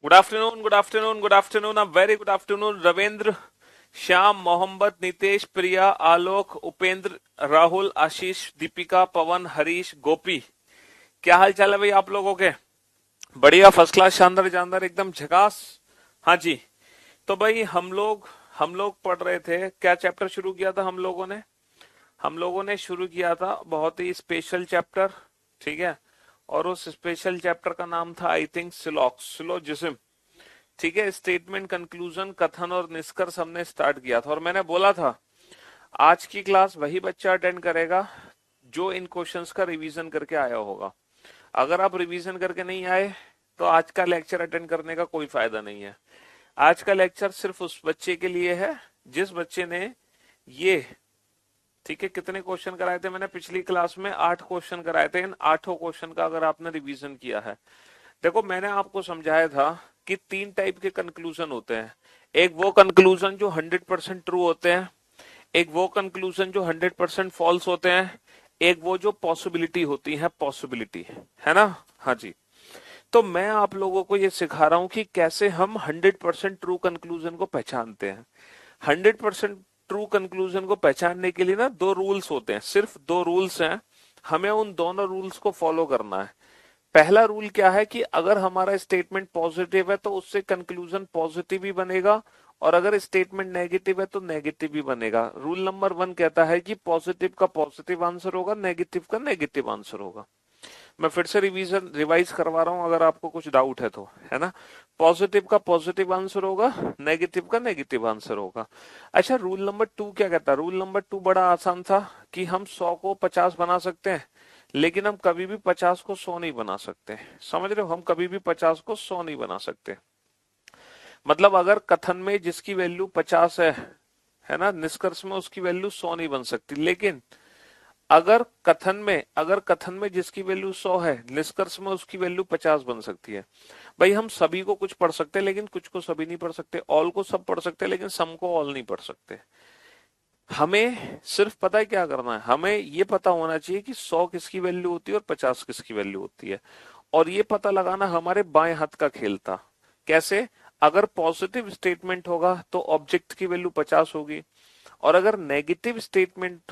Good afternoon, good afternoon, good afternoon, a very good afternoon. Ravindra, Shyam, Mohammed, Nitesh, Priya, Alok, Upendra, Rahul, Ashish, Deepika, Pawan, Harish, Gopi. क्या हाल चाल है भाई आप लोगों के? बढ़िया, फर्स्ट क्लास, शानदार जानदार, एकदम झकास। हाँ जी। तो भाई हम लोग पढ़ रहे थे, क्या चैप्टर शुरू किया था हम लोगों ने शुरू किया था बहुत ही स्पेशल चैप्टर। ठीक है। और उस स्पेशल चैप्टर का नाम था आई थिंक सिलोजिज्म। ठीक है। स्टेटमेंट, कंक्लूजन, कथन और निष्कर्ष हमने स्टार्ट किया था और मैंने बोला था आज की क्लास वही बच्चा अटेंड करेगा जो इन क्वेश्चंस का रिवीजन करके आया होगा। अगर आप रिवीजन करके नहीं आए तो आज का लेक्चर अटेंड करने का कोई फायदा नहीं है। आज का लेक्चर सिर्फ उस बच्चे के लिए है जिस बच्चे ने ये, ठीक है, कितने क्वेश्चन कराए थे मैंने पिछली क्लास में? 8 क्वेश्चन कराए थे। इन 8 क्वेश्चन का अगर आपने रिवीजन किया है, देखो मैंने आपको समझाया था कि 3 टाइप के कंक्लूजन होते हैं। एक वो कंक्लूजन जो 100% ट्रू होते हैं, एक वो कंक्लूजन जो 100% फॉल्स होते हैं, एक वो जो पॉसिबिलिटी होती है, पॉसिबिलिटी, है ना? हाँ जी। तो मैं आप लोगों को ये सिखा रहा हूं कि कैसे हम 100% ट्रू कंक्लूजन को पहचानते हैं। 100% ट्रू कंक्लूजन को पहचानने के लिए ना दो रूल्स होते हैं, सिर्फ दो रूल्स हैं। हमें उन दोनों रूल्स को फॉलो करना है। पहला रूल क्या है कि अगर हमारा स्टेटमेंट पॉजिटिव है तो उससे कंक्लूजन पॉजिटिव ही बनेगा, और अगर स्टेटमेंट नेगेटिव है तो नेगेटिव ही बनेगा। रूल नंबर 1 कहता है कि पॉजिटिव का पॉजिटिव आंसर होगा, नेगेटिव का नेगेटिव आंसर होगा। मैं फिर से रिवाइज करवा रहा हूं अगर आपको कुछ डाउट है तो, है ना? पॉजिटिव का पॉजिटिव आंसर होगा, नेगेटिव का नेगेटिव आंसर होगा। अच्छा, रूल नंबर 2 क्या कहता है? रूल नंबर 2 बड़ा आसान था कि हम 100 को 50 बना सकते हैं, लेकिन हम कभी भी 50 को 100 नहीं बना सकते। समझ रहे हो? हम कभी भी 50 को 100 नहीं बना सकते। मतलब अगर कथन में जिसकी वैल्यू 50 है ना, निष्कर्ष में उसकी वैल्यू 100 नहीं बन सकती। लेकिन अगर कथन में जिसकी वैल्यू 100 है, निष्कर्ष में उसकी वैल्यू 50 बन सकती है। भाई हम सभी को कुछ पढ़ सकते हैं लेकिन कुछ को सभी नहीं पढ़ सकते, ऑल को सब पढ़ सकते हैं लेकिन सम को ऑल नहीं पढ़ सकते। हमें सिर्फ पता है क्या करना है, हमें ये पता होना चाहिए कि 100 किसकी वैल्यू होती है और 50 किसकी वैल्यू होती है। और ये पता लगाना हमारे बाएं हाथ का खेल था। कैसे? अगर पॉजिटिव स्टेटमेंट होगा तो ऑब्जेक्ट की वैल्यू 50 होगी, और अगर नेगेटिव स्टेटमेंट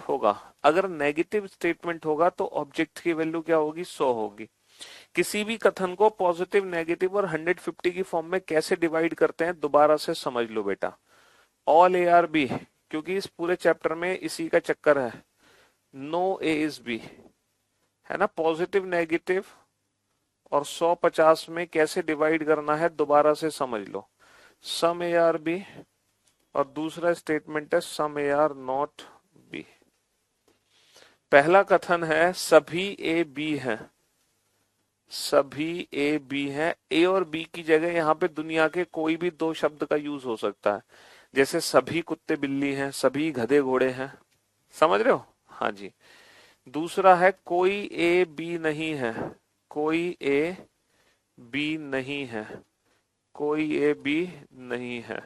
होगा तो ऑब्जेक्ट की वैल्यू क्या होगी? 100 होगी। किसी भी कथन को पॉजिटिव, नेगेटिव और 150 की फॉर्म में कैसे डिवाइड करते हैं दोबारा से समझ लो बेटा। ऑल ए आर बी, क्योंकि इस पूरे चैप्टर में इसी का चक्कर है। नो ए इज बी, है ना? पॉजिटिव, नेगेटिव और 100-50 में कैसे डिवाइड करना है दोबारा से समझ लो। सम ए आर बी, और दूसरा स्टेटमेंट है सम ए आर नॉट बी। पहला कथन है सभी ए बी हैं, सभी ए बी हैं। ए और बी की जगह यहाँ पे दुनिया के कोई भी दो शब्द का यूज हो सकता है, जैसे सभी कुत्ते बिल्ली हैं, सभी गधे घोड़े हैं। समझ रहे हो? हाँ जी। दूसरा है कोई ए बी नहीं है, कोई ए बी नहीं है, कोई ए बी नहीं है।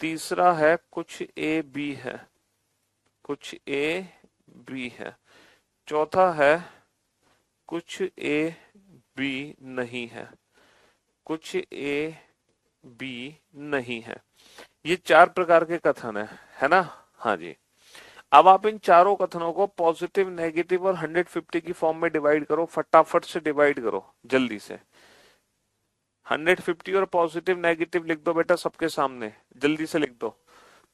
तीसरा है कुछ ए बी है, कुछ ए बी है। चौथा है कुछ ए बी नहीं है, कुछ ए बी नहीं है। ये 4 प्रकार के कथन है ना? हाँ जी। अब आप इन चारों कथनों को पॉजिटिव, नेगेटिव और 150 की फॉर्म में डिवाइड करो, फटाफट से डिवाइड करो जल्दी से। 150 और पॉजिटिव, नेगेटिव लिख दो बेटा सबके सामने, जल्दी से लिख दो।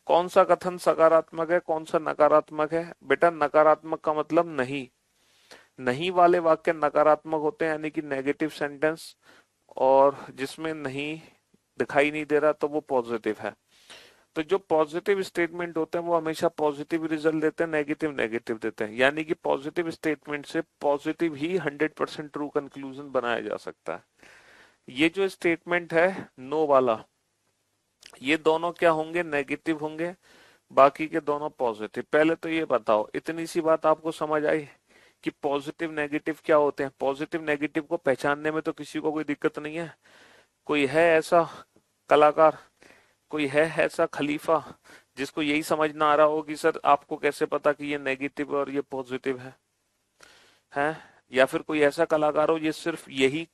कौन सा कथन सकारात्मक है, कौन सा नकारात्मक है? बेटा नकारात्मक का मतलब नहीं, नहीं वाले वाक्य नकारात्मक होते हैं, यानी कि नेगेटिव सेंटेंस। और जिसमें नहीं दिखाई नहीं दे रहा तो वो पॉजिटिव है। तो जो पॉजिटिव स्टेटमेंट होते हैं वो हमेशा पॉजिटिव रिजल्ट देते हैं, नेगेटिव नेगेटिव देते हैं। यानी कि पॉजिटिव स्टेटमेंट से पॉजिटिव ही 100% ट्रू कंक्लूजन बनाया जा सकता है। ये जो स्टेटमेंट है नो वाला, ये दोनों क्या होंगे? नेगेटिव होंगे, बाकी के दोनों पॉजिटिव। पहले तो ये बताओ, इतनी सी बात आपको समझ आई कि पॉजिटिव नेगेटिव क्या होते हैं? पॉजिटिव नेगेटिव को पहचानने में तो किसी को कोई दिक्कत नहीं है। कोई है ऐसा कलाकार, कोई है ऐसा खलीफा जिसको यही समझ ना आ रहा हो कि सर आपको कैसे पता कि ये नेगेटिव और ये पॉजिटिव है? या फिर कोई ऐसा कलाकार हो ये सिर्फ यही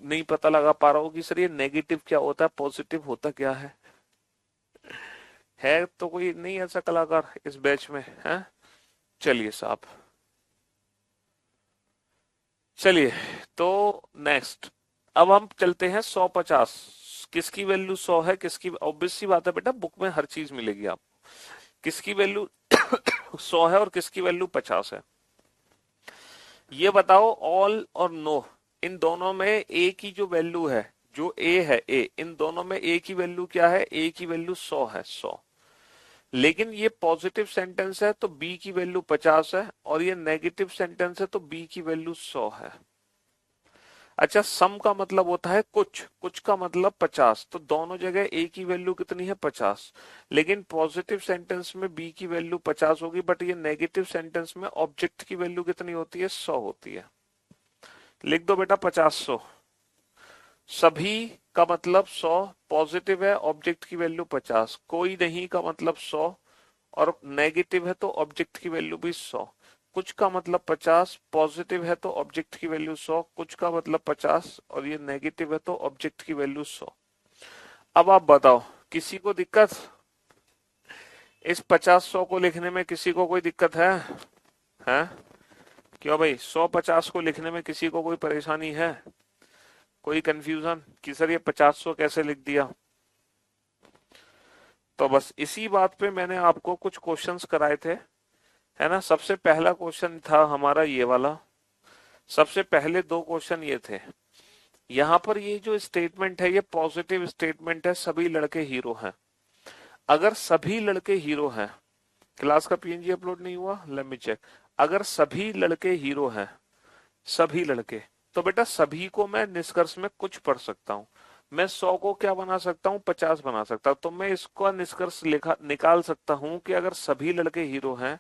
नहीं पता लगा पा रहा हो कि सर ये नेगेटिव क्या होता है, पॉजिटिव होता क्या है तो कोई नहीं ऐसा कलाकार इस बैच में है? चलिए साहब, चलिए तो नेक्स्ट, अब हम चलते हैं 150। किसकी वैल्यू 100 है, किसकी, ऑब्वियस सी बात है बेटा, बुक में हर चीज मिलेगी आपको। किसकी वैल्यू 100 है और किसकी वैल्यू 50 है, ये बताओ। ऑल और नो, इन दोनों में ए की जो वैल्यू है, जो ए है, ए, इन दोनों में ए की वैल्यू क्या है, ए की वैल्यू 100 है, 100। लेकिन ये पॉजिटिव सेंटेंस है तो बी की वैल्यू 50 है, और ये नेगेटिव सेंटेंस है तो बी की वैल्यू 100 है। अच्छा, सम का मतलब होता है कुछ, कुछ का मतलब 50, तो दोनों जगह ए की वैल्यू कितनी है, 50। लेकिन पॉजिटिव सेंटेंस में बी की वैल्यू 50 होगी, बट ये नेगेटिव सेंटेंस में ऑब्जेक्ट की वैल्यू कितनी होती है, 100 होती है। लिख दो बेटा 50 100। सभी का मतलब 100, पॉजिटिव है, ऑब्जेक्ट की वैल्यू 50, कोई नहीं का मतलब 100, और नेगेटिव है तो ऑब्जेक्ट की वैल्यू भी 100। कुछ का मतलब 50, पॉजिटिव है तो ऑब्जेक्ट की वैल्यू 100, कुछ का मतलब 50 और ये नेगेटिव है तो ऑब्जेक्ट की वैल्यू 100। अब आप बताओ, किसी को दिक्कत इस 50 100 को लिखने में, किसी को कोई दिक्कत है? हैं? क्यों भाई, 100 50 को लिखने में किसी को कोई परेशानी है, कोई कंफ्यूजन कि सर ये 50 100 कैसे लिख दिया? तो बस इसी बात पे मैंने आपको कुछ क्वेश्चंस कराए थे, है ना। सबसे पहला क्वेश्चन था हमारा ये वाला, सबसे पहले दो क्वेश्चन ये थे। यहाँ पर ये जो स्टेटमेंट है ये पॉजिटिव स्टेटमेंट है, सभी लड़के हीरो हैं। अगर सभी लड़के हीरो हैं, क्लास का पीएनजी अपलोड नहीं हुआ, लेट मी चेक। अगर सभी लड़के हीरो हैं, सभी लड़के, तो बेटा सभी को मैं निष्कर्ष में कुछ पढ़ सकता हूँ। मैं 100 को क्या बना सकता हूँ, 50 बना सकता हूँ। तो मैं इसका निष्कर्ष निकाल सकता हूँ कि अगर सभी लड़के हीरो हैं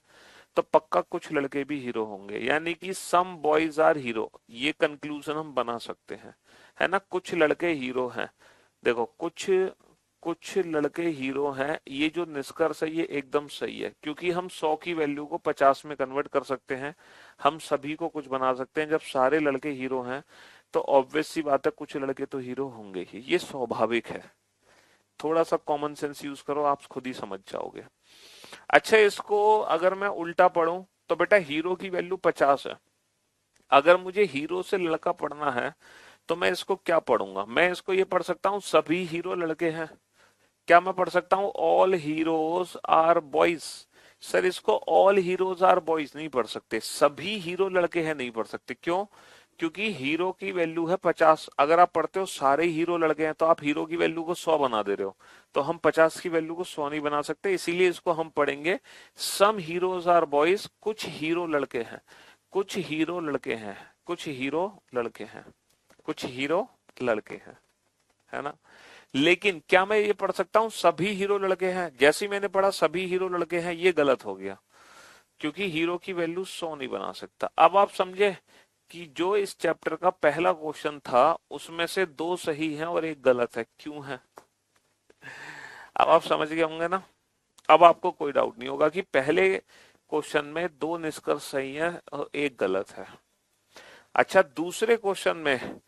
तो पक्का कुछ लड़के भी हीरो होंगे, यानी कि सम बॉयज आर हीरो, ये कंक्लूजन हम बना सकते हैं, है ना। कुछ लड़के हीरो हैं, देखो कुछ कुछ लड़के हीरो हैं, ये जो निष्कर्ष है ये एकदम सही है, क्योंकि हम 100 की वैल्यू को 50 में कन्वर्ट कर सकते हैं, हम सभी को कुछ बना सकते हैं। जब सारे लड़के हीरो हैं तो ऑब्वियस सी बात है कुछ लड़के तो हीरो होंगे ही, ये स्वाभाविक है। थोड़ा सा कॉमन सेंस यूज करो, आप खुद ही समझ जाओगे। अच्छा, इसको अगर मैं उल्टा पढ़ूं तो बेटा हीरो की वैल्यू 50 है। अगर मुझे हीरो से लड़का पढ़ना है तो मैं इसको क्या पढ़ूंगा, मैं इसको ये पढ़ सकता हूँ सभी हीरो लड़के हैं। क्या मैं पढ़ सकता हूँ all heroes are boys? Sir इसको ऑल हीरोज आर बॉयज नहीं पढ़ सकते, सभी हीरो लड़के हैं नहीं पढ़ सकते। क्यों? क्योंकि हीरो की वैल्यू है 50। अगर आप पढ़ते हो सारे हीरो लड़के हैं तो आप हीरो की वैल्यू को 100 बना दे रहे हो, तो हम 50 की वैल्यू को 100 नहीं बना सकते। इसीलिए इसको हम पढ़ेंगे सम हीरोज आर बॉयज, कुछ हीरो लड़के हैं, कुछ हीरो लड़के हैं, कुछ हीरो लड़के हैं, कुछ हीरो लड़के हैं, है ना। लेकिन क्या मैं ये पढ़ सकता हूं सभी हीरो लड़के हैं? जैसे ही मैंने पढ़ा सभी हीरो लड़के हैं, ये गलत हो गया, क्योंकि हीरो की वैल्यू 100 नहीं बना सकता। अब आप समझे कि जो इस चैप्टर का पहला क्वेश्चन था उसमें से दो सही हैं और एक गलत है, क्यों है? अब आप समझ गए होंगे ना। अब आपको कोई डाउट नहीं होगा कि पहले क्वेश्चन में दो निष्कर्ष सही है और एक गलत है। अच्छा, दूसरे क्वेश्चन में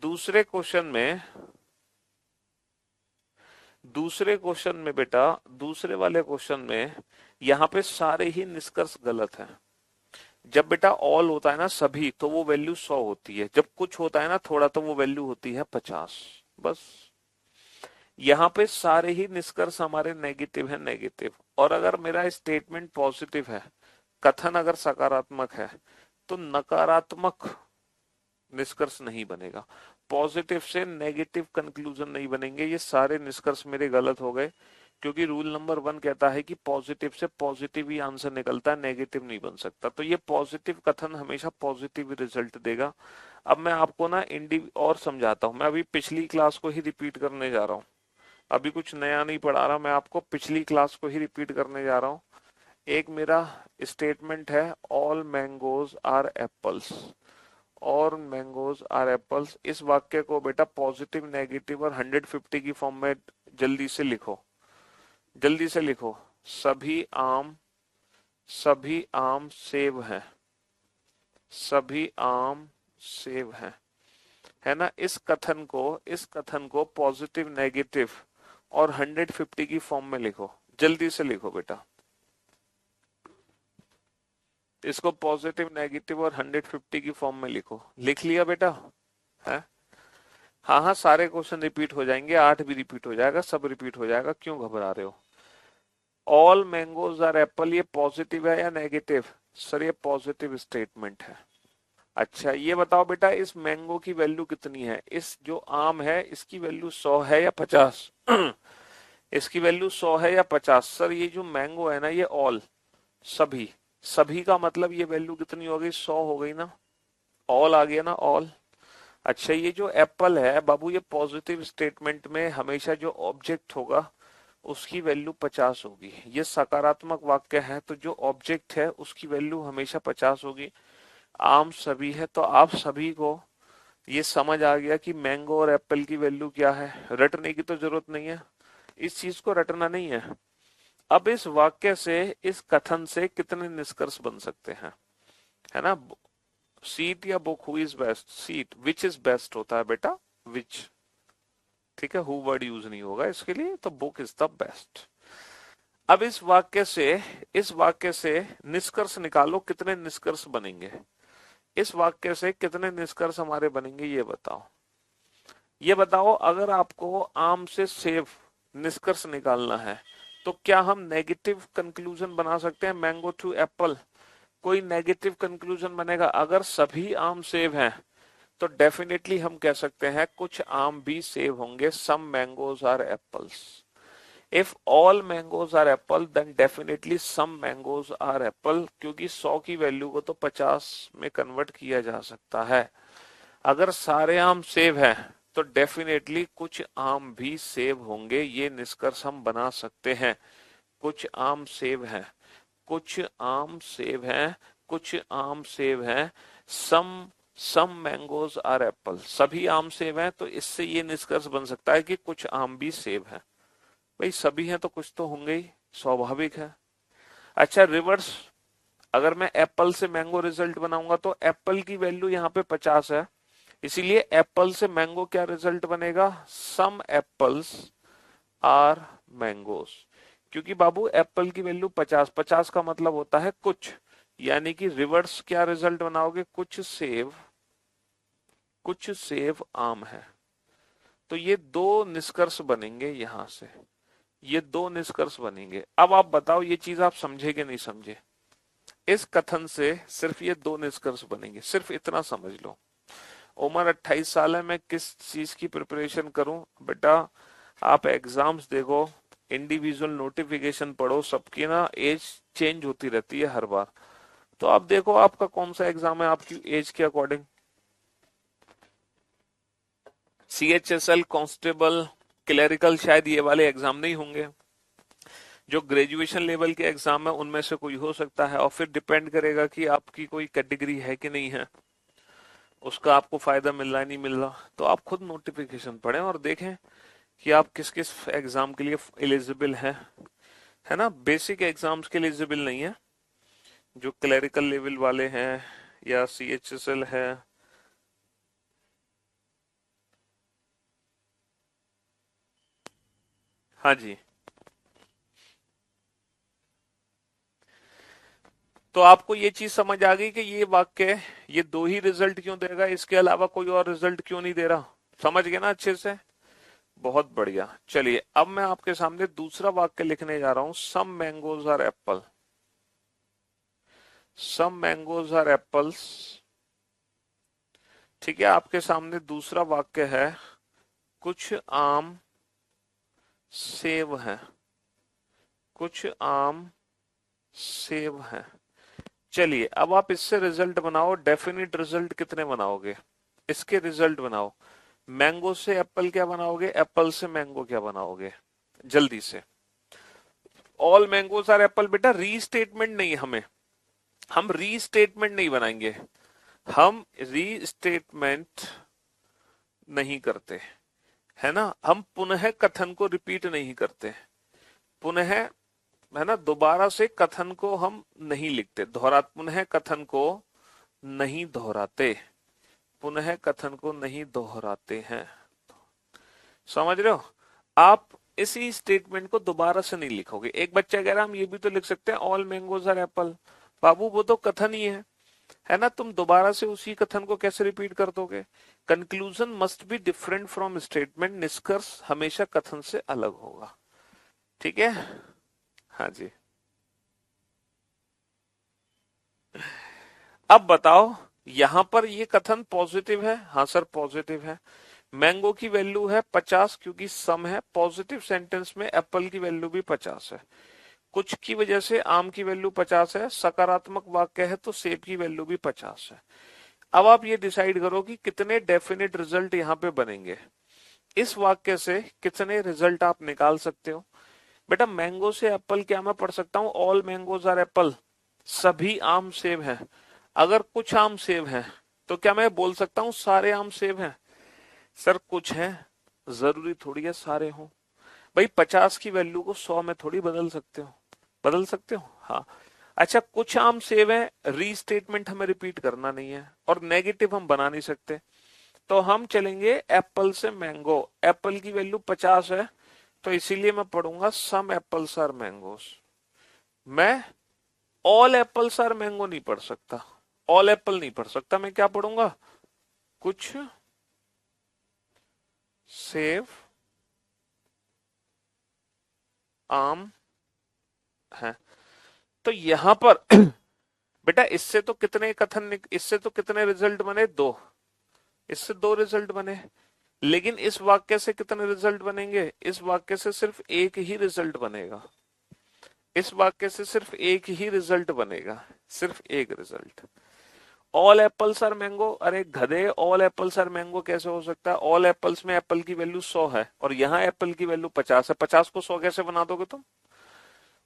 दूसरे क्वेश्चन में बेटा, दूसरे वाले क्वेश्चन में यहाँ पे सारे ही निष्कर्ष गलत हैं। जब बेटा ऑल होता है ना सभी, तो वो वैल्यू 100 होती है। जब कुछ होता है ना थोड़ा, तो वो वैल्यू होती है 50। बस यहाँ पे सारे ही निष्कर्ष हमारे नेगेटिव है, नेगेटिव। और अगर मेरा स्टेटमेंट पॉजिटिव है, कथन अगर सकारात्मक है, तो नकारात्मक निष्कर्ष नहीं बनेगा, पॉजिटिव से नेगेटिव कंक्लूजन नहीं बनेंगे। ये सारे निष्कर्ष मेरे गलत हो गए, क्योंकि रूल नंबर 1 कहता है कि पॉजिटिव से पॉजिटिव ही आंसर निकलता है, नेगेटिव नहीं बन सकता। तो ये पॉजिटिव कथन हमेशा पॉजिटिव रिजल्ट देगा। अब मैं आपको ना और समझाता हूँ। मैं अभी पिछली क्लास को ही रिपीट करने जा रहा हूँ, अभी कुछ नया नहीं पढ़ा रहा, मैं आपको पिछली क्लास को ही रिपीट करने जा रहा हूँ। एक मेरा स्टेटमेंट है ऑल मैंगोज आर एप्पल्स, और मैंगोज आर एप्पल्स। इस वाक्य को बेटा पॉजिटिव, नेगेटिव और 150 की फॉर्म में जल्दी से लिखो, जल्दी से लिखो। सभी आम सेब हैं, सभी आम सेब हैं। है ना, इस कथन को पॉजिटिव, नेगेटिव और 150 की फॉर्म में लिखो, जल्दी से लिखो बेटा। इसको पॉजिटिव, नेगेटिव और 150 की फॉर्म में लिखो। लिख लिया बेटा? है? हाँ हाँ, सारे क्वेश्चन रिपीट हो जाएंगे, 8 भी रिपीट हो जाएगा, सब रिपीट हो जाएगा, क्यों घबरा रहे हो? ऑल मैंगोज आर एप्पल, ये पॉजिटिव है या नेगेटिव? सर ये पॉजिटिव स्टेटमेंट है। अच्छा ये बताओ बेटा, इस मैंगो की वैल्यू कितनी है? इस जो आम है इसकी वैल्यू 100 है या 50? इसकी वैल्यू 100 है या 50? सर ये जो मैंगो है ना, ये ऑल, सभी, सभी का मतलब ये वैल्यू कितनी हो गई? 100 हो गई ना, ऑल आ गया ना, ऑल। अच्छा ये जो एप्पल है बाबू, ये पॉजिटिव स्टेटमेंट में हमेशा जो ऑब्जेक्ट होगा उसकी वैल्यू 50 होगी। ये सकारात्मक वाक्य है तो जो ऑब्जेक्ट है उसकी वैल्यू हमेशा 50 होगी। आम सभी है तो आप सभी को ये समझ आ गया कि मैंगो और एप्पल की वैल्यू क्या है। रटने की तो जरूरत नहीं है, इस चीज को रटना नहीं है। अब इस वाक्य से, इस कथन से कितने निष्कर्ष बन सकते हैं, है ना? सीट या book, who is best? Seat. Which is best होता है बेटा, विच, ठीक है, हु वर्ड यूज नहीं होगा इसके लिए, तो बुक इज द बेस्ट। अब इस वाक्य से निष्कर्ष निकालो, कितने निष्कर्ष बनेंगे? इस वाक्य से कितने निष्कर्ष हमारे बनेंगे ये बताओ। ये बताओ, अगर आपको आम से सेब निष्कर्ष निकालना है तो क्या हम नेगेटिव कंक्लूजन बना सकते हैं? मैंगो टू एप्पल, कोई नेगेटिव कंक्लूजन बनेगा? अगर सभी आम सेब हैं तो डेफिनेटली हम कह सकते हैं कुछ आम भी सेब होंगे, some mangoes are apples. If all mangoes are apple then definitely some mangoes are apple, क्योंकि 100 की वैल्यू को तो 50 में कन्वर्ट किया जा सकता है। अगर सारे आम सेब हैं तो डेफिनेटली कुछ आम भी सेब होंगे, ये निष्कर्ष हम बना सकते हैं। कुछ आम सेब हैं, कुछ आम सेब हैं, कुछ आम सेब हैं, सम मैंगोज आर एप्पल, सभी आम सेब हैं, तो इससे ये निष्कर्ष बन सकता है कि कुछ आम भी सेब हैं। भाई सभी हैं तो कुछ तो होंगे ही, स्वाभाविक है। अच्छा रिवर्स, अगर मैं एप्पल से मैंगो रिजल्ट बनाऊंगा तो एप्पल की वैल्यू यहाँ पे 50 है, इसीलिए एप्पल से मैंगो क्या रिजल्ट बनेगा? सम एप्पल्स आर मैंगोस। क्योंकि बाबू एप्पल की वैल्यू 50, 50 का मतलब होता है कुछ, यानी कि रिवर्स क्या रिजल्ट बनाओगे? कुछ सेब आम है। तो ये दो निष्कर्ष बनेंगे यहां से, ये दो निष्कर्ष बनेंगे। अब आप बताओ ये चीज आप समझे कि नहीं समझे? इस कथन से सिर्फ ये दो निष्कर्ष बनेंगे, सिर्फ इतना समझ लो। उम्र 28 साल है, मैं किस चीज की प्रिपरेशन करूं? बेटा आप एग्जाम्स देखो, इंडिविजुअल नोटिफिकेशन पढ़ो, सबकी ना एज चेंज होती रहती है हर बार। तो आप देखो आपका कौन सा एग्जाम है आपकी एज के अकॉर्डिंग। CHSL, कांस्टेबल, क्लरिकल, शायद ये वाले एग्जाम नहीं होंगे। जो ग्रेजुएशन लेवल के एग्जाम है उनमें से कोई हो सकता है, और फिर डिपेंड करेगा कि आपकी कोई कैटेगरी है कि नहीं है, उसका आपको फायदा मिल रहा है नहीं मिल रहा। तो आप खुद नोटिफिकेशन पढ़ें और देखें कि आप किस किस एग्जाम के लिए एलिजिबल हैं, है ना? बेसिक एग्जाम्स के लिए एलिजिबल नहीं है, जो क्लरिकल लेवल वाले हैं या CHSL है। हाँ जी, तो आपको ये चीज समझ आ गई कि ये वाक्य ये दो ही रिजल्ट क्यों देगा, इसके अलावा कोई और रिजल्ट क्यों नहीं दे रहा? समझ गए ना अच्छे से? बहुत बढ़िया। चलिए अब मैं आपके सामने दूसरा वाक्य लिखने जा रहा हूं, some mangoes are apple. Some mangoes are apples, ठीक है। आपके सामने दूसरा वाक्य है, कुछ आम सेब हैं, कुछ आम सेब हैं। चलिए अब आप इससे रिजल्ट बनाओ, डेफिनिट रिजल्ट कितने बनाओगे? इसके रिजल्ट बनाओ। मैंगो से एप्पल क्या बनाओगे? एप्पल से मैंगो क्या बनाओगे? जल्दी से। ऑल मैंगोज आर एप्पल, बेटा रीस्टेटमेंट नहीं, हम रीस्टेटमेंट नहीं बनाएंगे, हम रीस्टेटमेंट नहीं करते, है ना? हम पुनः कथन को रिपीट नहीं करते, पुनः, है ना, दोबारा से कथन को हम नहीं लिखते, पुनः कथन को नहीं दोहराते, पुनः कथन को नहीं दोहराते हैं। समझ रहे हो? आप इसी स्टेटमेंट को दोबारा से नहीं लिखोगे। एक बच्चा कह रहा हम ये भी तो लिख सकते हैं ऑल मैंगोज आर एप्पल। बाबू वो तो कथन ही है ना? तुम दोबारा से उसी कथन को कैसे रिपीट कर दोगे? Conclusion must be different from statement. निष्कर्ष हमेशा कथन से अलग होगा। ठीक है? हाँ जी। अब बताओ, यहां पर ये कथन पॉजिटिव है? हाँ सर पॉजिटिव है। मैंगो की वैल्यू है 50 क्योंकि सम है। पॉजिटिव सेंटेंस में एप्पल की वैल्यू भी 50 है। कुछ की वजह से आम की वैल्यू 50 है। सकारात्मक वाक्य है तो सेब की वैल्यू भी 50 है। अब आप ये डिसाइड करो कि कितने डेफिनेट रिजल्ट यहाँ पे बनेंगे। इस वाक्य से कितने रिजल्ट आप निकाल सकते हो? बेटा मैंगो से एप्पल क्या मैं पढ़ सकता हूँ ऑल मैंगोज आर एप्पल, सभी आम सेब हैं। अगर कुछ आम सेब हैं तो क्या मैं बोल सकता हूँ सारे आम सेब हैं? सर कुछ हैं, जरूरी थोड़ी है सारे हों। भाई 50 की वैल्यू को 100 में थोड़ी बदल सकते हो। बदल सकते हो? हाँ। अच्छा कुछ आम सेब है, रीस्टेटमेंट हमें रिपीट करना नहीं है और नेगेटिव हम बना नहीं सकते, तो हम चलेंगे एप्पल से मैंगो। एप्पल की वैल्यू 50 है तो इसीलिए मैं पढ़ूंगा सम एप्पल्स आर मैंगोस। मैं ऑल एप्पल्स आर मैंगो नहीं पढ़ सकता। ऑल एप्पल नहीं पढ़ सकता। मैं क्या पढ़ूंगा? कुछ सेब आम है। तो यहां पर बेटा इससे तो कितने कथन, इससे तो कितने रिजल्ट बने? दो। इससे दो रिजल्ट बने। लेकिन इस वाक्य से कितने रिजल्ट बनेंगे? इस वाक्य से सिर्फ एक ही रिजल्ट बनेगा। इस वाक्य से सिर्फ एक ही रिजल्ट बनेगा। सिर्फ एक result. All apples are mango, अरे गधे ऑल एप्पल्स आर मैंगो कैसे हो सकता है? ऑल एप्पल्स में एप्पल की वैल्यू 100 है और यहाँ एप्पल की वैल्यू 50 है। 50 को 100 कैसे बना दोगे तुम?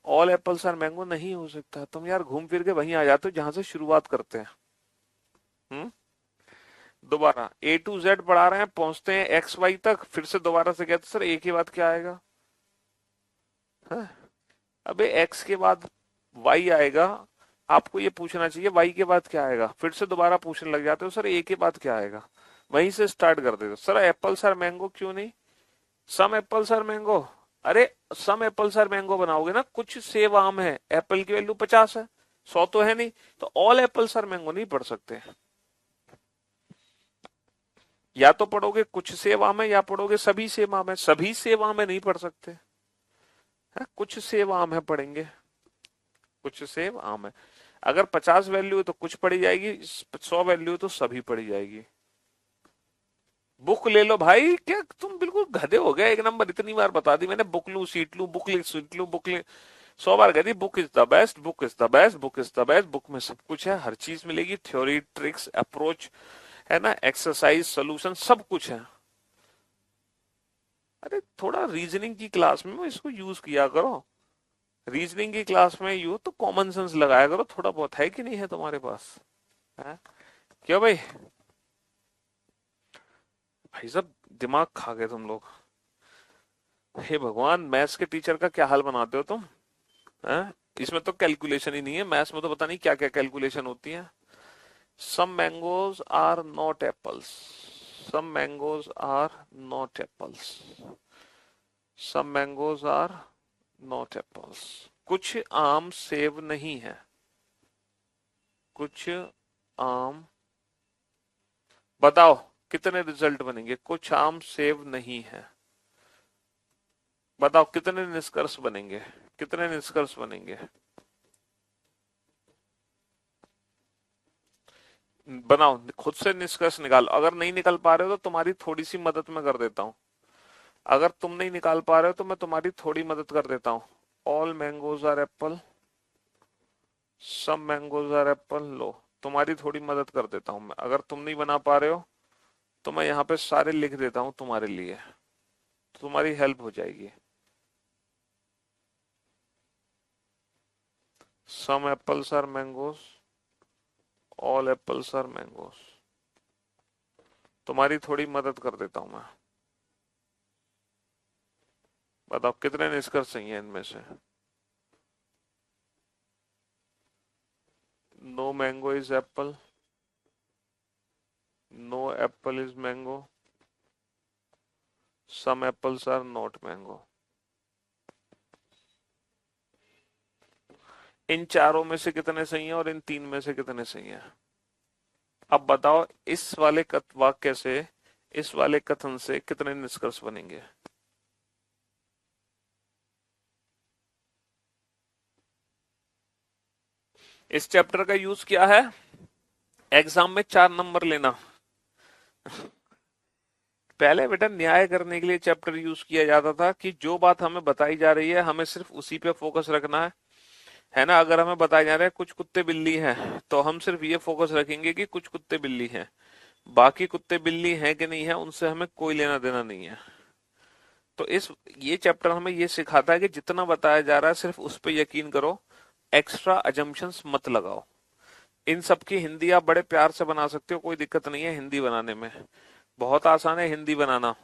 ऑल एप्पल्स आर मैंगो नहीं हो सकता। तुम यार घूम फिर के वहीं आ जाते हो जहां से शुरुआत करते हैं। हम्म। दोबारा ए टू जेड पढ़ा रहे हैं, पहुंचते हैं एक्स वाई तक, फिर से दोबारा से कहते सर एक ही बात क्या आएगा? हाँ? अबे एक्स के बाद वाई आएगा, आपको ये पूछना चाहिए वाई के बाद क्या आएगा। फिर से दोबारा पूछने लग जाते हो सर ए के बाद क्या आएगा। वहीं से स्टार्ट कर देते हो सर एप्पल्स आर मैंगो क्यों नहीं? सम एप्पल्स आर मैंगो। अरे सम एप्पल्स आर मैंगो बनाओगे ना, कुछ सेब आम है, एप्पल की वैल्यू 50 है, 100 तो है नहीं, तो ऑल एप्पल्स आर मैंगो नहीं पढ़ सकते। या तो पढ़ोगे कुछ सेब आम है या पढ़ोगे सभी सेब आम है। सभी सेब आम है नहीं पढ़ सकते है? कुछ सेब आम है पढ़ेंगे। कुछ सेब आम है। अगर 50 वैल्यू है तो कुछ पढ़ी जाएगी, 100 वैल्यू है तो सभी पढ़ी जाएगी। बुक ले लो भाई, क्या तुम बिल्कुल गधे हो गए? एक नंबर इतनी बार बता दी मैंने, बुक लू सीट लू, बुक ले सीट लू, बुक ले 100 बार कह दी। Book is the best, book is the best, book is the best. Book में सब कुछ है, हर चीज मिलेगी, थ्योरी ट्रिक्स अप्रोच है ना, एक्सरसाइज सोल्यूशन सब कुछ है। अरे थोड़ा रीजनिंग की क्लास में इसको यूज किया करो। रीजनिंग की क्लास में यू तो कॉमन सेंस लगाया करो, थोड़ा बहुत है कि नहीं है तुम्हारे पास? है? क्यों भाई? भाई साहब दिमाग खा गए तुम लोग। हे भगवान, मैथ्स के टीचर का क्या हाल बनाते हो तुम? हैं? इसमें तो कैलकुलेशन ही नहीं है, मैथ्स में तो पता नहीं क्या क्या कैलकुलेशन होती है। Some mangoes are not apples. Some mangoes are not apples. Some mangoes are not apples. कुछ आम सेब नहीं है। कुछ आम, बताओ कितने रिजल्ट बनेंगे? कुछ आम सेब नहीं है। बताओ कितने निष्कर्ष बनेंगे? कितने निष्कर्ष बनेंगे? बनाओ खुद से निष्कर्ष निकालो। अगर नहीं निकल पा रहे हो तो तुम्हारी थोड़ी सी मदद मैं कर देता हूँ। अगर तुम नहीं निकाल पा रहे हो तो मैं तुम्हारी थोड़ी मदद कर देता हूँ। All mangoes are apple, some mangoes are apple. लो तुम्हारी थोड़ी मदद कर देता हूँ मैं। अगर तुम नहीं बना पा रहे हो तो मैं यहाँ पे सारे लिख देता हूँ तुम्हारे लिए, तुम्हारी हेल्प हो जाएगी। Some apples are mangoes, all apples are mangoes. तुम्हारी थोड़ी मदद कर देता हूँ मैं। बताओ कितने निष्कर्ष चाहिए इनमें से? No mango is apple, no apple is mango, some apples are not mango. इन चारों में से कितने सही हैं और इन तीन में से कितने सही हैं? अब बताओ इस वाले वाक्य से, इस वाले कथन से कितने निष्कर्ष बनेंगे? इस चैप्टर का यूज क्या है? एग्जाम में 4 नंबर लेना। पहले बेटा न्याय करने के लिए चैप्टर यूज किया जाता था कि जो बात हमें बताई जा रही है हमें सिर्फ उसी पे फोकस रखना है ना। अगर हमें बताया जा रहा है कुछ कुत्ते बिल्ली हैं, तो हम सिर्फ ये फोकस रखेंगे कि कुछ कुत्ते बिल्ली हैं। बाकी कुत्ते बिल्ली हैं कि नहीं है उनसे हमें कोई लेना देना नहीं है। तो इस ये चैप्टर हमें ये सिखाता है कि जितना बताया जा रहा है सिर्फ उस पर यकीन करो, एक्स्ट्रा अजम्पशंस मत लगाओ। इन सब की हिंदी आप बड़े प्यार से बना सकते हो, कोई दिक्कत नहीं है हिंदी बनाने में, बहुत आसान है हिंदी बनाना।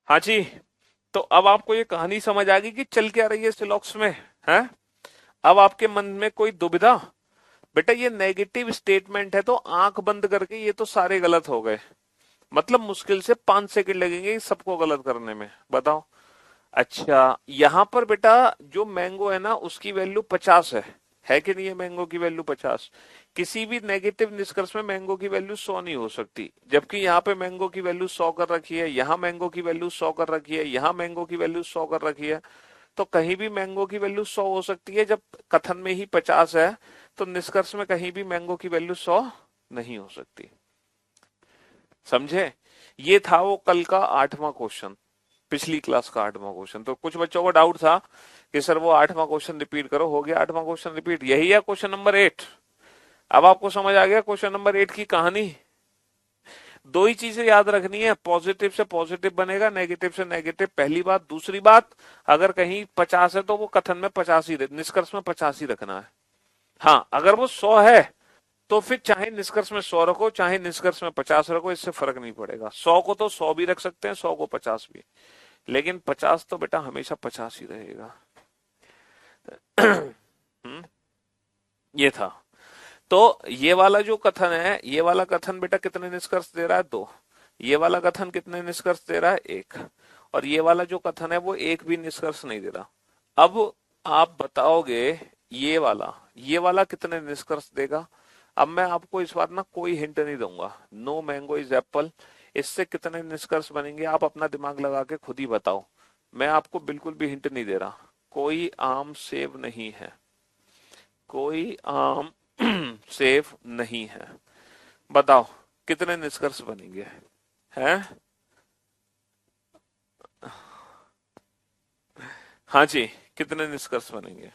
हाँ जी। तो अब आपको ये कहानी समझ आ गई कि चल क्या रही है सिलॉक्स में, है? अब आपके मन में कोई दुविधा? बेटा ये नेगेटिव स्टेटमेंट है तो आंख बंद करके ये तो सारे गलत हो गए। मतलब मुश्किल से 5 सेकंड लगेंगे इस सबको गलत करने में, बताओ। अच्छा, यहां पर बेटा जो मैंगो है ना उसकी वैल्यू 50 है। है कि नहीं है मैंगो की वैल्यू 50। किसी भी नेगेटिव निष्कर्ष में मैंगो की वैल्यू 100 नहीं हो सकती, जबकि यहाँ पे मैंगो की वैल्यू 100 कर रखी है, यहाँ मैंगो की वैल्यू 100 कर रखी है, यहाँ मैंगो की वैल्यू 100 कर रखी है। तो कहीं भी मैंगो की वैल्यू 100 हो सकती है, जब कथन में ही 50 है तो निष्कर्ष में कहीं भी मैंगो की वैल्यू 100 नहीं हो सकती। समझे? ये था वो कल का 8वां क्वेश्चन, पिछली क्लास का 8वां क्वेश्चन। तो कुछ बच्चों को डाउट था कि सर वो 8वां क्वेश्चन रिपीट करो, हो गया 8वां क्वेश्चन रिपीट, यही है क्वेश्चन नंबर 8। अब आपको समझ आ गया क्वेश्चन नंबर 8 की कहानी। दो ही चीजें याद रखनी है, पॉजिटिव से पॉजिटिव बनेगा, नेगेटिव से नेगेटिव, पहली बात। दूसरी बात, अगर कहीं 50 है तो वो कथन में 50 ही, निष्कर्ष में 50 ही रखना है। हाँ, अगर वो 100 है तो फिर चाहे निष्कर्ष में 100 रखो, चाहे निष्कर्ष में 50 रखो, इससे फर्क नहीं पड़ेगा। 100 को तो 100 भी रख सकते हैं, 100 को 50 भी, लेकिन 50 तो बेटा हमेशा 50 ही रहेगा। हम्म, ये था। तो ये वाला जो कथन है, ये वाला कथन बेटा कितने निष्कर्ष दे रहा है? 2। ये वाला कथन कितने निष्कर्ष दे रहा है? 1। और ये वाला जो कथन है वो एक भी निष्कर्ष नहीं दे रहा। अब आप बताओगे ये वाला कितने निष्कर्ष देगा? अब मैं आपको इस बार ना कोई हिंट नहीं दूंगा, नो मैंगो इज एप्पल, इससे कितने निष्कर्ष बनेंगे आप अपना दिमाग लगा के खुद ही बताओ। मैं आपको बिल्कुल भी हिंट नहीं दे रहा। कोई आम सेब नहीं है, कोई आम सेफ नहीं है। बताओ कितने निष्कर्ष बनेंगे? हैं? हाँ जी, कितने निष्कर्ष बनेंगे?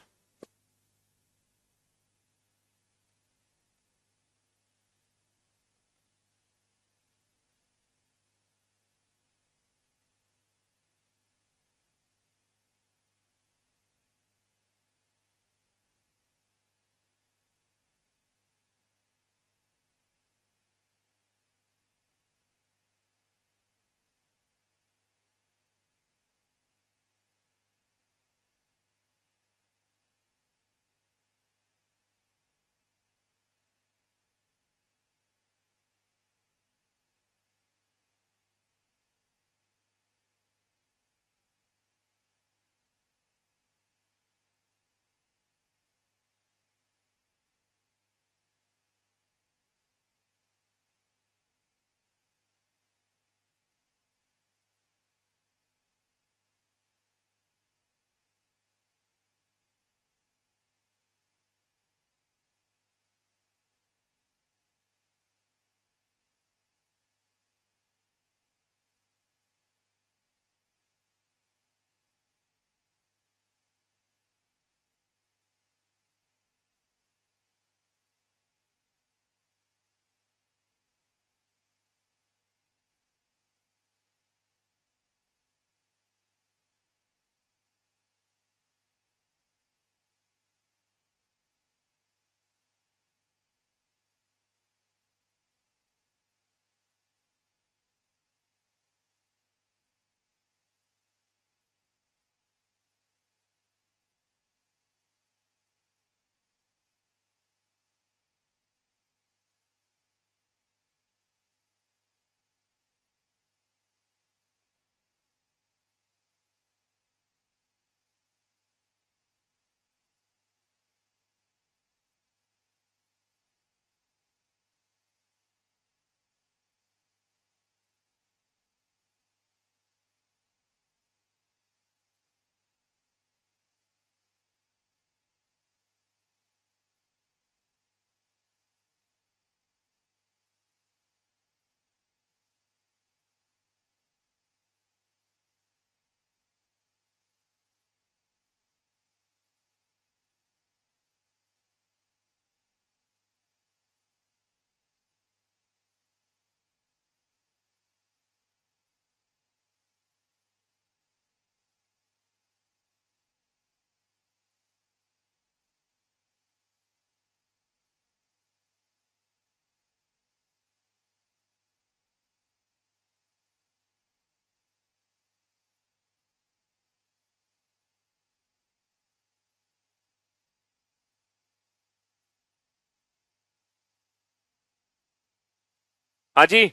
हाँ जी।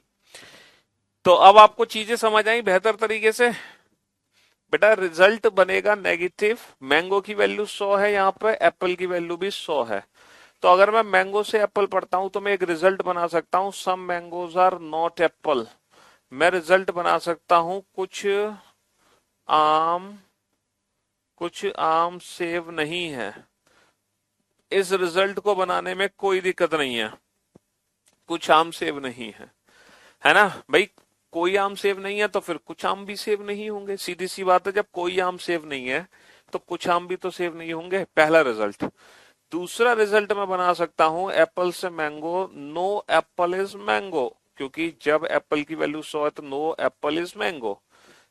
तो अब आपको चीजें समझ आई बेहतर तरीके से? बेटा रिजल्ट बनेगा नेगेटिव, मैंगो की वैल्यू 100 है, यहाँ पे एप्पल की वैल्यू भी 100 है। तो अगर मैं मैंगो से एप्पल पढ़ता हूं तो मैं एक रिजल्ट बना सकता हूं, some mangoes are not Apple. मैं रिजल्ट बना सकता हूं आम कुछ आम सेब नहीं है। इस रिजल्ट को बनाने में कोई दिक्कत नहीं है, कुछ आम सेब नहीं है ना भाई। कोई आम सेब नहीं है तो फिर कुछ आम भी सेब नहीं होंगे, सीधी सी बात है। जब कोई आम सेब नहीं है तो कुछ आम भी तो सेब नहीं होंगे, पहला रिजल्ट। दूसरा रिजल्ट मैं बना सकता हूं एप्पल से mango, no apple is mango, क्योंकि जब एप्पल की वैल्यू 100 है तो नो एप्पल इज मैंगो,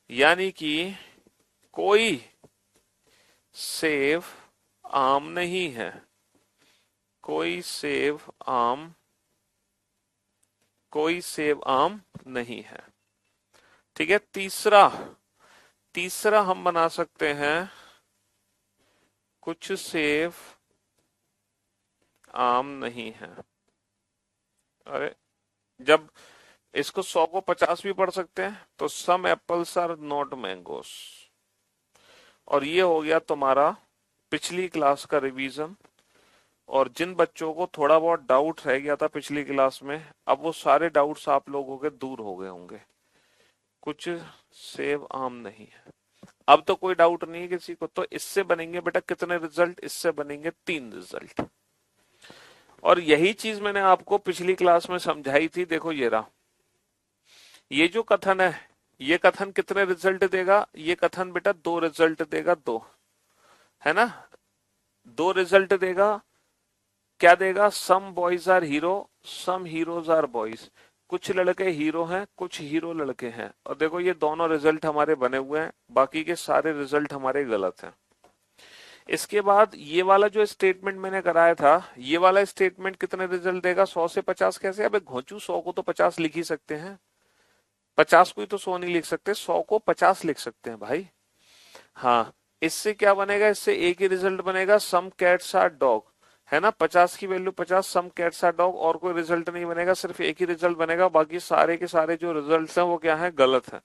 यानी कि कोई सेब आम नहीं है, कोई सेब आम, कोई सेब आम नहीं है। ठीक है। तीसरा तीसरा हम बना सकते हैं कुछ सेब आम नहीं है। अरे जब इसको 100 को 50 भी पढ़ सकते हैं, तो सम एप्पल्स आर नॉट मैंगोस। और ये हो गया तुम्हारा पिछली क्लास का रिवीजन। और जिन बच्चों को थोड़ा बहुत डाउट रह गया था पिछली क्लास में, अब वो सारे डाउट्स आप लोगों के दूर हो गए होंगे। कुछ सेब आम नहीं है, अब तो कोई डाउट नहीं है किसी को। तो इससे बनेंगे बेटा कितने रिजल्ट? इससे बनेंगे 3 रिजल्ट। और यही चीज मैंने आपको पिछली क्लास में समझाई थी। देखो ये रहा, ये जो कथन है, ये कथन कितने रिजल्ट देगा? ये कथन बेटा 2 रिजल्ट देगा, 2, है ना, 2 रिजल्ट देगा। क्या देगा? Some boys are hero, some heroes are boys. कुछ लड़के हीरो हैं, कुछ हीरो लड़के हैं। और देखो ये दोनों रिजल्ट हमारे बने हुए हैं, बाकी के सारे रिजल्ट हमारे गलत हैं। इसके बाद ये वाला जो स्टेटमेंट मैंने कराया था, ये वाला स्टेटमेंट कितने रिजल्ट देगा? 100 से 50 कैसे? अबे घोंचू, 100 को तो 50 लिख ही सकते हैं, 50 को ही तो 100 नहीं लिख सकते, 100 को 50 लिख सकते हैं भाई। हाँ, इससे क्या बनेगा? इससे एक ही रिजल्ट बनेगा, सम कैट्स आर डॉग, है ना। 50 की value 50, some cats are dog, और कोई रिजल्ट नहीं बनेगा, सिर्फ एक ही रिजल्ट बनेगा। बाकी सारे के सारे जो रिजल्ट्स हैं वो क्या है? गलत है।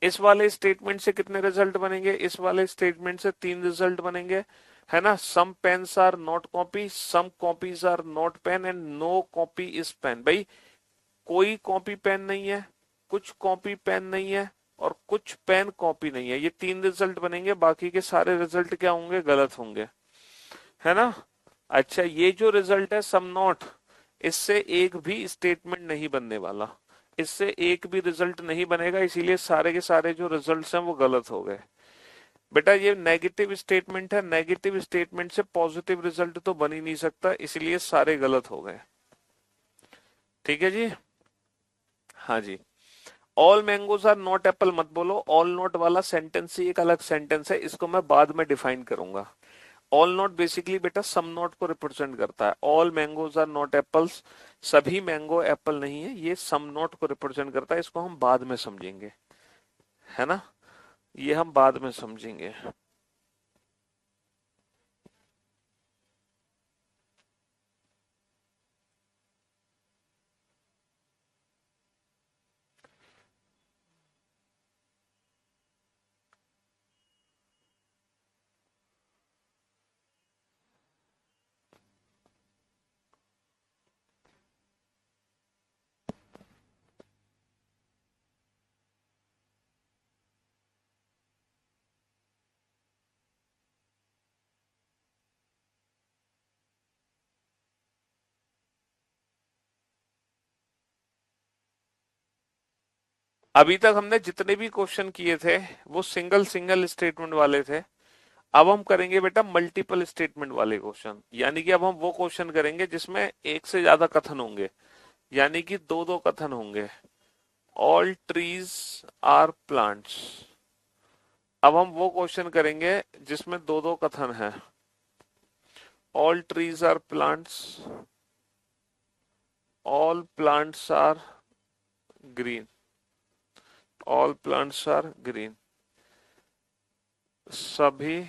इस वाले स्टेटमेंट से कितने रिजल्ट बनेंगे? इस वाले स्टेटमेंट से 3 रिजल्ट बनेंगे, है ना। Some pens are not copy, some copies are not pen, and no copy is pen. भाई कोई कॉपी पेन नहीं है, कुछ कॉपी पेन नहीं है, और कुछ पेन कॉपी नहीं है। ये 3 रिजल्ट बनेंगे, बाकी के सारे रिजल्ट क्या होंगे? गलत होंगे, है ना। अच्छा, ये जो रिजल्ट है सम नॉट, इससे एक भी स्टेटमेंट नहीं बनने वाला, इससे एक भी रिजल्ट नहीं बनेगा, इसीलिए सारे के सारे जो रिजल्ट्स हैं वो गलत हो गए। बेटा ये नेगेटिव स्टेटमेंट है, नेगेटिव स्टेटमेंट से पॉजिटिव रिजल्ट तो बन ही नहीं सकता, इसलिए सारे गलत हो गए। ठीक है जी। हाँ जी। All mangoes are not apple मत बोलो, ऑल नॉट वाला सेंटेंस ही एक अलग सेंटेंस है, इसको मैं बाद में डिफाइन करूंगा। ऑल नॉट बेसिकली बेटा सम नॉट को रिप्रेजेंट करता है। All mangoes are not apples, सभी मैंगो एप्पल नहीं है, ये सम नॉट को रिप्रेजेंट करता है। इसको हम बाद में समझेंगे, है ना, ये हम बाद में समझेंगे। अभी तक हमने जितने भी क्वेश्चन किए थे वो सिंगल सिंगल स्टेटमेंट वाले थे। अब हम करेंगे बेटा मल्टीपल स्टेटमेंट वाले क्वेश्चन, यानी कि अब हम वो क्वेश्चन करेंगे जिसमें एक से ज्यादा कथन होंगे, यानी कि दो दो कथन होंगे। All trees are plants. अब हम वो क्वेश्चन करेंगे जिसमें दो दो कथन है। All trees are plants, all plants are green, all plants are green. सभी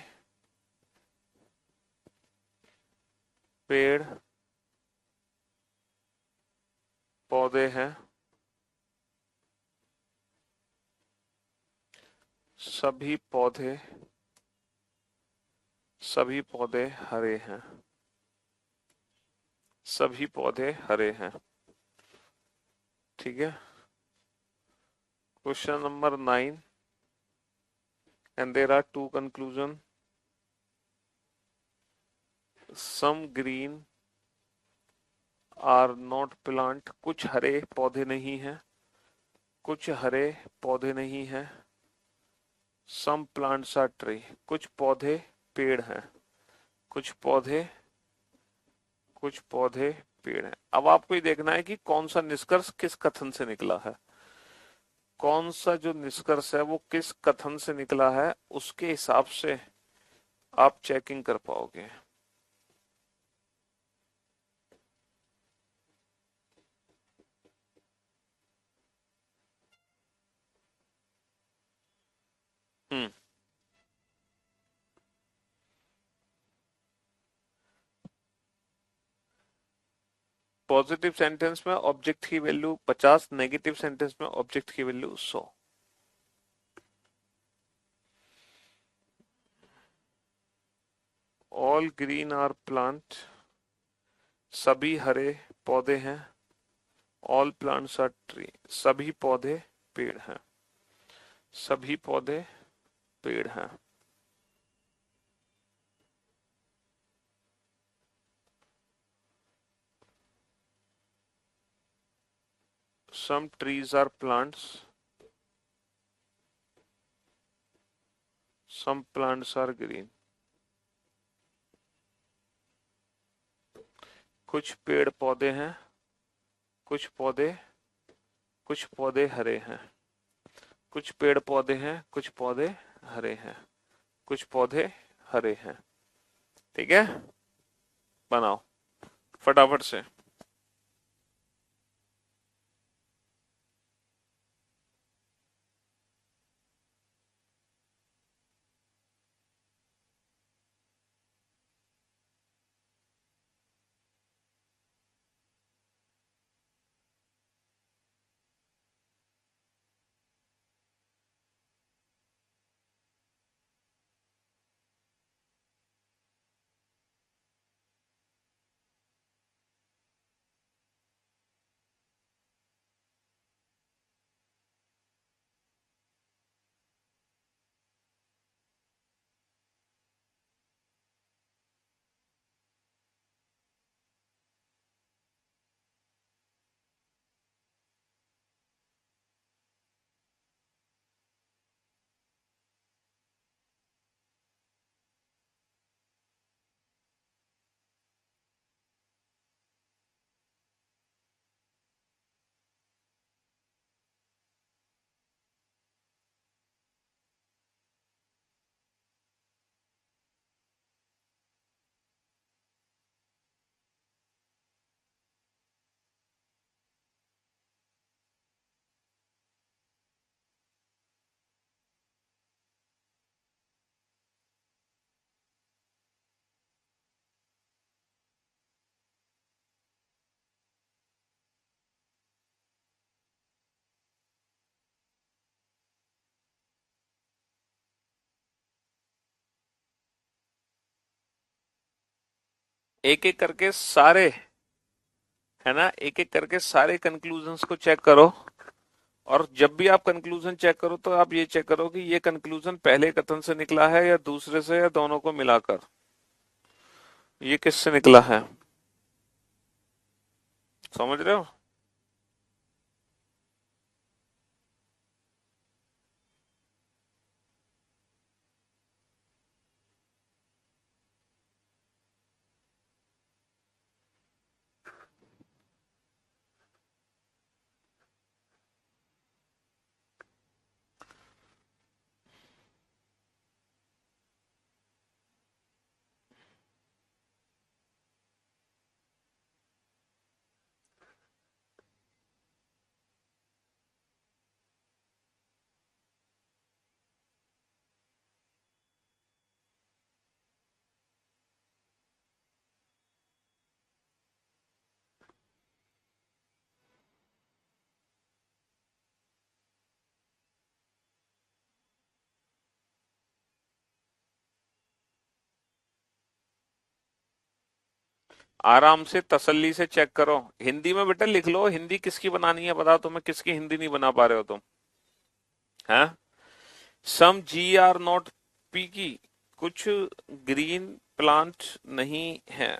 पेड़ पौधे हैं सभी पौधे सभी पौधे हरे हैं। सभी पौधे हरे हैं। ठीक है। Question number 9 and there are two conclusion. Some green are not plant. कुछ हरे पौधे नहीं हैं। कुछ हरे पौधे नहीं हैं। Some plants are tree. कुछ पौधे पेड़ हैं। कुछ पौधे पेड़ हैं। अब आपको ये देखना है कि कौन सा निष्कर्ष किस कथन से निकला है। कौन सा जो निष्कर्ष है वो किस कथन से निकला है, उसके हिसाब से आप चेकिंग कर पाओगे। हम्म। पॉजिटिव सेंटेंस में ऑब्जेक्ट की वैल्यू 50, नेगेटिव सेंटेंस में ऑब्जेक्ट की value 100। All green are plant. सभी हरे पौधे हैं। All plants are tree. सभी पौधे पेड़ हैं। सभी पौधे पेड़ हैं। Some trees are plants. Some plants are green. कुछ पेड़ पौधे हैं। कुछ पौधे कुछ पौधे हरे हैं। कुछ पेड़ पौधे हैं। कुछ पौधे हरे हैं। कुछ पौधे हरे हैं। ठीक है, बनाओ फटाफट से। एक एक करके सारे, है ना, एक एक करके सारे कंक्लूजन्स को चेक करो। और जब भी आप कंक्लूजन चेक करो तो आप ये चेक करो कि ये कंक्लूजन पहले कथन से निकला है या दूसरे से, या दोनों को मिलाकर ये किससे निकला है। समझ रहे हो। आराम से तसल्ली से चेक करो। हिंदी में बेटा लिख लो, हिंदी किसकी बनानी है बताओ तुम्हें, किसकी हिंदी नहीं बना पा रहे हो तुम? हैं? सम जी आर नॉट पी की, कुछ ग्रीन प्लांट नहीं है।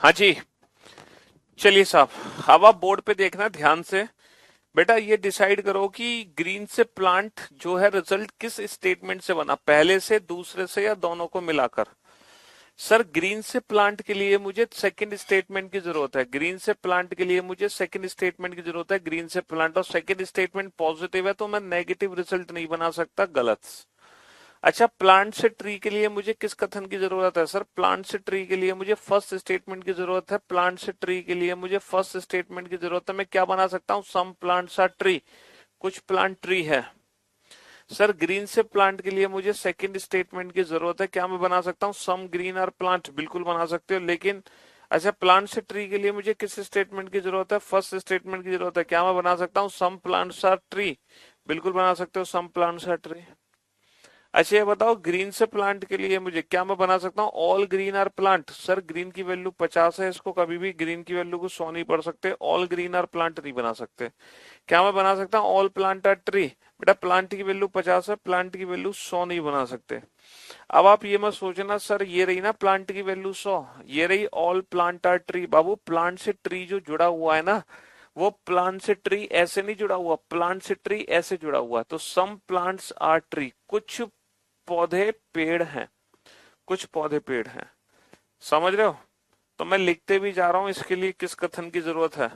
हाँ जी। चलिए साहब, अब आप बोर्ड पे देखना ध्यान से। बेटा ये डिसाइड करो कि ग्रीन से प्लांट जो है रिजल्ट किस स्टेटमेंट से बना, पहले से, दूसरे से, या दोनों को मिलाकर। सर ग्रीन से प्लांट के लिए मुझे सेकंड स्टेटमेंट की जरूरत है, ग्रीन से प्लांट के लिए मुझे सेकंड स्टेटमेंट की जरूरत है, ग्रीन से प्लांट, और सेकंड स्टेटमेंट पॉजिटिव है तो मैं नेगेटिव रिजल्ट नहीं बना सकता, गलत। अच्छा प्लांट से ट्री के लिए मुझे किस कथन की जरूरत है? सर प्लांट से ट्री के लिए मुझे फर्स्ट स्टेटमेंट की जरूरत है, प्लांट से ट्री के लिए मुझे फर्स्ट स्टेटमेंट की जरूरत है। मैं क्या बना सकता हूँ? सम प्लांट्स आर ट्री, कुछ प्लांट ट्री है। सर ग्रीन से प्लांट के लिए मुझे सेकंड स्टेटमेंट की जरूरत है, क्या मैं बना सकता हूँ? सम ग्रीन आर प्लांट, बिल्कुल बना सकते हो, लेकिन अच्छा प्लांट से ट्री के लिए मुझे किस स्टेटमेंट की जरूरत है? फर्स्ट स्टेटमेंट की जरूरत है, क्या मैं बना सकता हूँ? सम प्लांट्स आर ट्री, बिल्कुल बना सकते हो, सम प्लांट्स आर ट्री। अच्छा ये बताओ ग्रीन से प्लांट के लिए मुझे क्या मैं बना सकता हूँ? All green are plant. Sir green की वैल्यू 50 है, इसको कभी भी ग्रीन की वैल्यू को 100 नहीं पढ़ सकते, ऑल ग्रीन आर प्लांट नहीं बना सकते। क्या मैं बना सकता हूँ? All plant are tree. बेटा प्लांट की वैल्यू 50 है, प्लांट की वैल्यू 100 नहीं बना सकते। अब आप ये मत सोचना सर ये रही ना प्लांट की वैल्यू 100, ये रही ऑल प्लांट आर ट्री। बाबू प्लांट से ट्री जो जुड़ा हुआ है ना, वो प्लांट से ट्री ऐसे नहीं जुड़ा हुआ, प्लांट से ट्री ऐसे जुड़ा हुआ है। तो सम प्लांट्स आर ट्री, कुछ पौधे पेड़ हैं, कुछ पौधे पेड़ हैं, समझ रहे हो? तो मैं लिखते भी जा रहा हूं इसके लिए किस कथन की जरूरत है,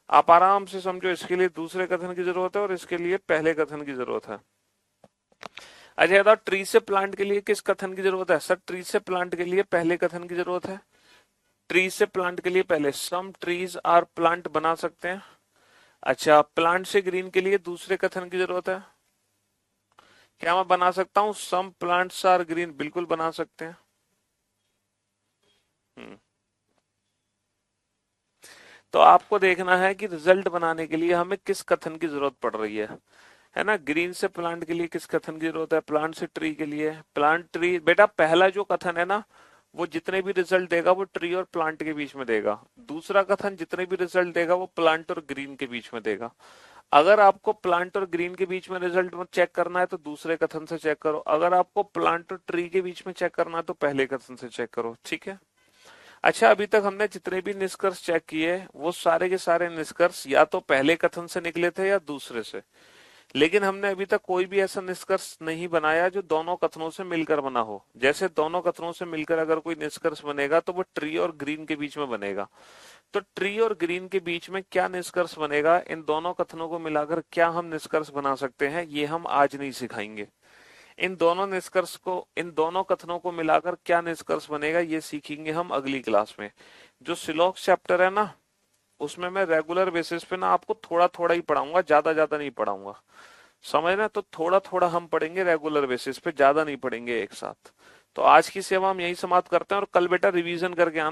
आप आराम से समझो। इसके लिए दूसरे कथन की जरूरत है और इसके लिए पहले कथन की जरूरत है। अच्छा बताओ ट्री से प्लांट के लिए किस कथन की जरूरत है? सर ट्री से प्लांट के लिए पहले कथन की जरूरत है, ट्री से प्लांट के लिए पहले सम ट्रीज आर प्लांट बना सकते हैं। अच्छा प्लांट से ग्रीन के लिए दूसरे कथन की जरूरत है, क्या मैं बना सकता हूं? सम प्लांट्स आर ग्रीन, बिल्कुल बना सकते हैं। हम्म। तो आपको देखना है कि रिजल्ट बनाने के लिए हमें किस कथन की जरूरत पड़ रही है ना? ग्रीन से प्लांट के लिए किस कथन की जरूरत है? प्लांट से ट्री के लिए प्लांट ट्री। बेटा पहला जो कथन है ना, वो जितने भी रिजल्ट देगा वो ट्री और प्लांट के बीच में देगा। दूसरा कथन जितने भी रिजल्ट देगा वो प्लांट और ग्रीन के बीच में देगा। अगर आपको प्लांट और ग्रीन के बीच में रिजल्ट चेक करना है तो दूसरे कथन से चेक करो, अगर आपको प्लांट और ट्री के बीच में चेक करना है तो पहले कथन से चेक करो, ठीक है? अच्छा अभी तक हमने जितने भी निष्कर्ष चेक किए वो सारे के सारे निष्कर्ष या तो पहले कथन से निकले थे या दूसरे से, लेकिन हमने अभी तक कोई भी ऐसा निष्कर्ष नहीं बनाया जो दोनों कथनों से मिलकर बना हो। जैसे दोनों कथनों से मिलकर अगर कोई निष्कर्ष बनेगा तो वो ट्री और ग्रीन के बीच में बनेगा। तो ट्री और ग्रीन के बीच में क्या निष्कर्ष बनेगा, इन दोनों कथनों को मिलाकर क्या हम निष्कर्ष बना सकते हैं, ये हम आज नहीं सिखाएंगे। इन दोनों निष्कर्ष को, इन दोनों कथनों को मिलाकर क्या निष्कर्ष बनेगा ये सीखेंगे हम अगली क्लास में। जो सिलॉक्स चैप्टर है ना, उसमें मैं रेगुलर बेसिस पे ना आपको थोड़ा थोड़ा ही पढ़ाऊंगा, ज्यादा ज्यादा नहीं पढ़ाऊंगा, समझ ना? तो थोड़ा थोड़ा हम पढ़ेंगे रेगुलर बेसिस पे, ज्यादा नहीं पढ़ेंगे एक साथ। तो आज की सेवा हम यही समाप्त करते हैं और कल बेटा रिवीजन करके आना।